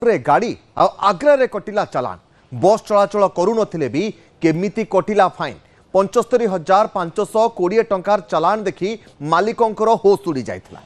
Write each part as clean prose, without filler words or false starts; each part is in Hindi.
रे गाड़ी आग्रा रे कटिला चालान बस चलाचल करुनथिले भी केमिति कटिला फाइन 75,520 टंकार चालान देखि मालिकंकर होश उड़ी जाइथिला।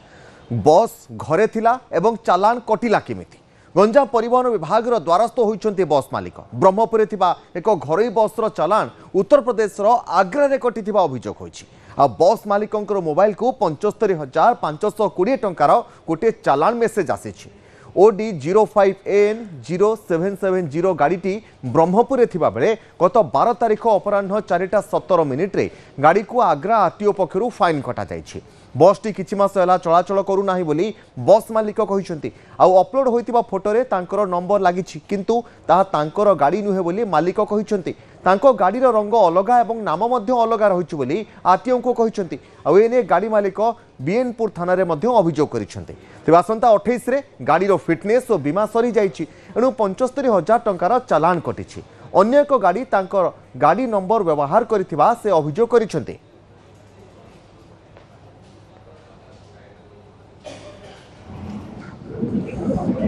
बस घरे थिला एवं चालान कटिला केमिति गंजाम परिवहन विभाग द्वारस्थ होइछन्ति बस मालिक। ब्रह्मपुरे थिबा एक घरोई बस चालान उत्तर प्रदेश आग्रा रे कटिथिबा अभियोग होइछि। आ बस मालिकंकर मोबाइल को 75,520 टंकार गोटे चालान मेसेज आसीछि। ओडी 05AN 0770 गाड़ीटी ब्रह्मपुरे थिबा बेले गत 12 तारिख अपराह्न 4:17 गाड़ी को आग्रा आरटीओ पक्षरु फाइन कटा जाइछि। बसटी किछि मास होला चलाचल करू नाही बोली बस मालिक कहिसंती। आ अपलोड होइतिबा फोटोरे तांकर नंबर लागिछि किंतु ताहा तांकर गाड़ी नुहे बोली मालिक कहिसंती। तांको गाड़ीर रंग अलगा एवं नाम मध्य अलगा रहिछि बोली आरटीओ को कहिसंती। आ एने गाड़ी मालिक बीएनपुर थाना रे मध्य अभियोग करिसंती। तेबे आसंता 28 रे गाड़ीर फिटनेस और बीमा सरी जाइछि एणु 75,000 टंकार चालान कटिछि। अन्य एक गाड़ी तांकर गाड़ी नंबर व्यवहार करिथिबा से अभियोग करिसंती।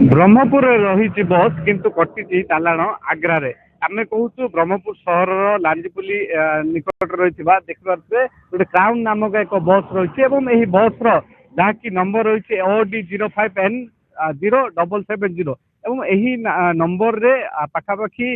ब्रह्मपुर रही बस किंतु कटी चालाण आग्रा रे आमे कहूँ ब्रह्मपुर सहर लांजीपुली निकट रही देखिए गोटे क्राउन नामक एक बस रही बस रही नंबर रही OD 05N 0770 एवं यही नंबर रे पाखापाखि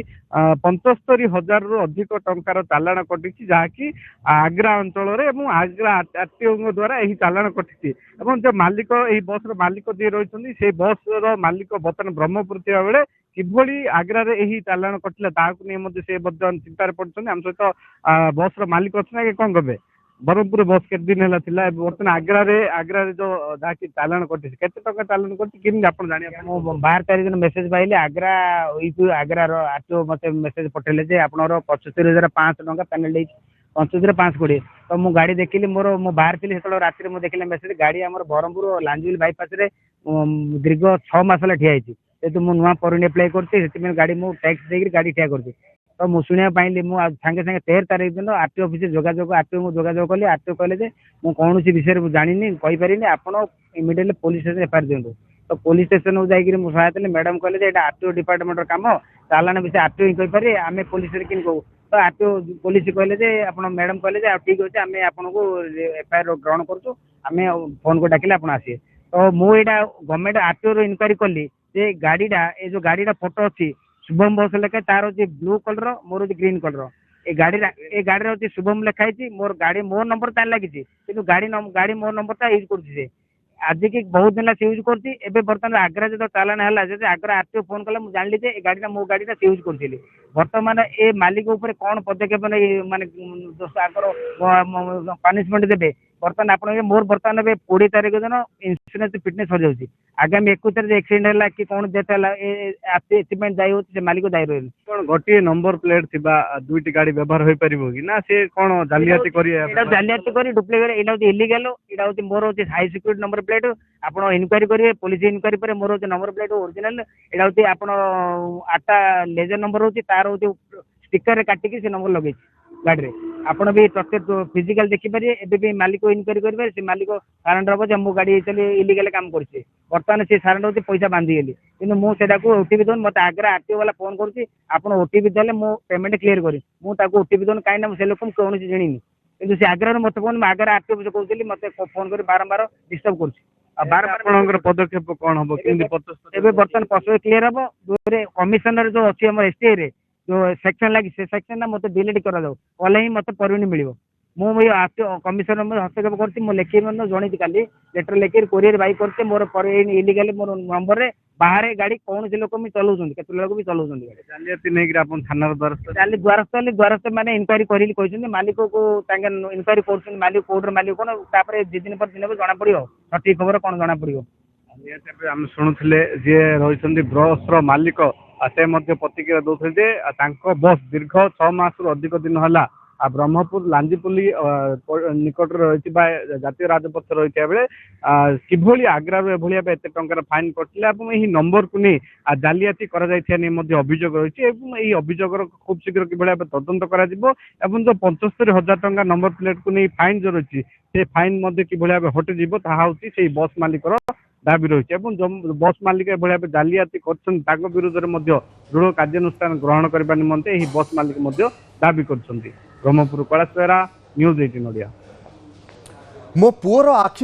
75,000 रु अधिक टंकार चालाण कटी जहाँकि आग्रा अंचल आग्रा आरटीओ द्वारा यही चालाण कटी एवं जो मालिक यही बस मालिक जी रही से बस मालिक बर्तमान ब्रह्मपुर थिबा बेले किभली आग्रा रे यही चालाण कटिला ताकू नहीं से चिंतार पड़ते आम सहित बस मालिक अच्छे ना कौन कहे ब्रह्मपुर बस के दिन है बर्तमान आग्रा रे जो जहाँकि चालाण कटी केते टका चालाण कटी केमि आपण जानि 12 तारिख दिन मेसेज पाइले आग्रा आग्रा आरटीओ मते मेसेज पठेले जे आपनरो 75,500 टका पेनल्टी 75,520 तो मु गाड़ी देखिली मोर मु बाहर थी से रात में देखिले मेसेज गाड़ी आम ब्रह्मपुर लांजीविल बाईपास रे दीर्घ 6 मास ठिया जेहतु मु नुआ परिण अप्लाई करती गाड़ी मु टैक्स देकर गाड़ी ठिया करती तो मुझे शुणा पाइली मुझे सागे 13 तारिख दिन आरटीओ ऑफिस जोगाजोग आरटीओ जोगाजोग कली आरटीओ कहले कौन विषय में जानी कहीपरि आप इमिडिएटली पुलिस स्टेशन एफआईआर दिंतु तो पुलिस स्टेशन जाकर मुझे मैडम कहले आरटीओ डिपार्टमेंट काम चालान विषय आरटीओ ही कहीपरि आम पुलिस कि कहू तो आरटीओ पुलिस कहले आप मैडम कहले ठीक अच्छे आम आपको एफआईआर ग्रहण करें फोन को डाकिले आप आसिए तो मुझे गवर्नमेंट आरटीओ इनक्वारी कली जे गाड़ीटा ये जो गाड़ीटा फोटो अच्छी शुभम बस लेखा तार हूँ ब्लू कलर मोर हूँ ग्रीन कलर ए गाड़ी हूँ शुभम लिखाई मोर गाड़ी मोर नंबर तार लगी गाड़ी मोर नंबर यूज कर आज की बहुत दिन से यूज कर बर्तमान आग्रा जो चालान है आग्रा आरटीओ फोन कला मुझे जानी जे गाड़ी मो गाड़ी से यूज करी बर्तमान ए मालिक उपर कौन पदक्षेप नहीं माने पनिशमेंट देते बर्तमान आप मोर बर्तमान 20 तारिख दिन इंश्योरेंस फिटनेस हो जाऊँगी आगामी 21 तारिख एक्सीडेंट है कि कौन डेथ है दायी होती मालिक दायी रही कौन गोटे नंबर प्लेट थिबा दुईटी गाड़ी व्यवहार हो पारिबो कि ना से कौन जालियाती करी डुप्लीकेट एटा होती इलीगल एटा होती मोर होती हाई सिक्योरिटी नंबर प्लेट आप इनक्वारी करेंगे पुलिस इनक्वारी पर मोर होती नंबर प्लेट ओरिजिनल एटा होती आप 8टा लेजर नंबर होती तार होती स्टिकर काटिकी से नंबर लगे गाड़ी में आप भी प्रत्येक फिजिकल देखिपारे एबे भी मालिक इनक्वारी करेंगे से मालिक सारेंडर हम जो गाड़ी चली इलीगल काम कर बर्तमान से सारेंडर होती पैसा बांधीगली कि मुझे ओटीपी दून मत आग्रा आरटीओ वाला फोन कर ओटीपी देले मो पेमेंट क्लियर करी मुझे ओटीपी दून कहीं से लोक कौन जानी कि से आग्रा मत फोन आग्रा आरटीओ कहती मत फोन कर बारंबार डिस्टर्ब कर पदक्षेप कौन हम बर्तमान पशु क्लीयर हम कमिशनर जो अच्छी आम एसटीआई रे जो सेक्शन लगी से सेक्शन ना मत डिलीट करा जाऊ कले ही मत परिणी मिल मुझे कमिशनर हस्तक्षेप कर लिखी जन काली लेटर लिखी कोरियर बाइक करते मोर इलीगल मोर नंबर रे बाहर गाड़ी कौन से लोक भी चलाऊँ केते लोक भी चलाऊँ थाना द्वारस्थ मैंने इनक्वारी कर मालिक को इनक्वारी कर मालिक कोर्टर मालिक कौन तापर 2 दिन पर दिन जना पड़ो सठिक खबर कौन जना पड़ो आम शुणुले जी रही बस मालिक से प्रतिक्रिया दौते बस दीर्घ 6 मास अधिक दिन है ब्रह्मपुर लांजीपुली निकट रही जातीय राजपथ रही बेले किभली आग्रा एत टंकार फाइन कटिले यही नंबर को नहीं जालियाती अभियोग रही अभियोग खूब शीघ्र कि तदंत कर जो 75,000 टंका नंबर प्लेट को नहीं फाइन जो रही से फाइन कि हटिजी बस मालिक ଦାବି ରହିଛି ଏବଂ ବସ୍ ମାଲିକ ଏଭଳି ଭାବେ ଜାଲିଆତି କରୁଛନ୍ତି ତାଙ୍କ ବିରୁଦ୍ଧରେ ମଧ୍ୟ ଦୃଢ କାର୍ଯ୍ୟାନୁଷ୍ଠାନ ଗ୍ରହଣ କରିବା ନିମନ୍ତେ ଏହି ବସ୍ ମାଲିକ ମଧ୍ୟ ଦାବି କରୁଛନ୍ତି। ବ୍ରହ୍ମପୁର କୈଳାସ ବେହେରା, ନ୍ୟୁଜ୍ 18 ଓଡ଼ିଆ। ମୋ ପୁଅର ଆଖି